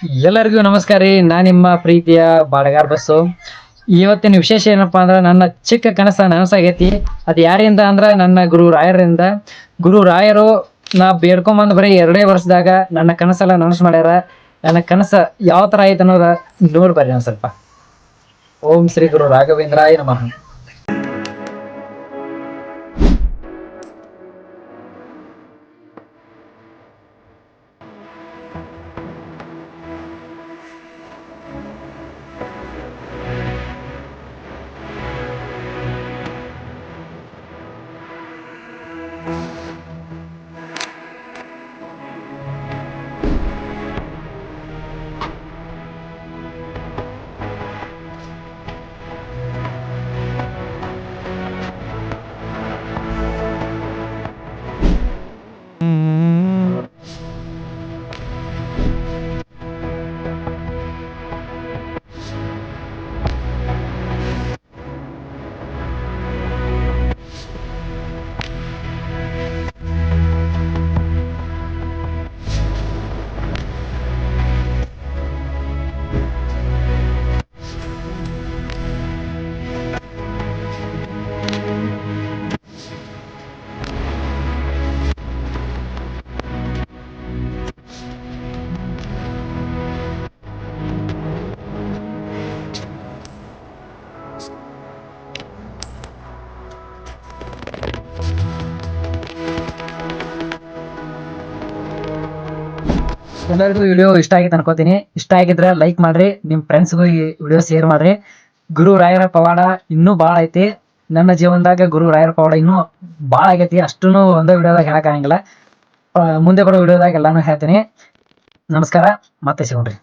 ಎಲ್ಲರಿಗೂ ನಮಸ್ಕಾರ ರೀ. ನಾನು ನಿಮ್ಮ ಪ್ರೀತಿಯ ಬಾಡಗಾರ್ ಬಸ್ಸು. ಇವತ್ತಿನ ವಿಶೇಷ ಏನಪ್ಪಾ ಅಂದ್ರೆ ನನ್ನ ಚಿಕ್ಕ ಕನಸ ನನಸಾಗೈತಿ. ಅದು ಯಾರಿಂದ ಅಂದ್ರೆ ನನ್ನ ಗುರು ರಾಯರಿಂದ. ಗುರು ರಾಯರು ನಾ ಬೇಡ್ಕೊಂಬಂದು ಬರೀ 2 ವರ್ಷದಾಗ ನನ್ನ ಕನಸೆಲ್ಲ ನನಸು ಮಾಡ್ಯಾರ. ನನ್ನ ಕನಸ ಯಾವ ತರ ಐತೆ ಅನ್ನೋದ ನೋಡಿ ಬರ್ರಿ ಒಂದು ಸ್ವಲ್ಪ. ಓಂ ಶ್ರೀ ಗುರು ರಾಘವೇಂದ್ರಾಯ ನಮಃ. ಎಲ್ಲರಿಗೂ ವಿಡಿಯೋ ಇಷ್ಟ ಆಗಿತ್ತು ಅನ್ಕೋತೀನಿ. ಇಷ್ಟ ಆಗಿದ್ರೆ ಲೈಕ್ ಮಾಡ್ರಿ, ನಿಮ್ಮ ಫ್ರೆಂಡ್ಸ್ಗೂ ಈ ವಿಡಿಯೋ ಶೇರ್ ಮಾಡ್ರಿ. ಗುರು ರಾಯರ ಪವಾಡ ಇನ್ನೂ ಭಾಳ ಐತಿ. ನನ್ನ ಜೀವನದಾಗ ಗುರು ರಾಯರ ಪವಾಡ ಇನ್ನೂ ಭಾಳ ಆಗೈತಿ. ಅಷ್ಟೂ ಒಂದೇ ವಿಡಿಯೋದಾಗ ಹೇಳಕ್ಕಾಗಂಗಿಲ್ಲ. ಮುಂದೆ ಬರೋ ವಿಡಿಯೋದಾಗ ಎಲ್ಲಾನು ಹೇಳ್ತೀನಿ. ನಮಸ್ಕಾರ, ಮತ್ತೆ ಸಿಗೋಣ್ರಿ.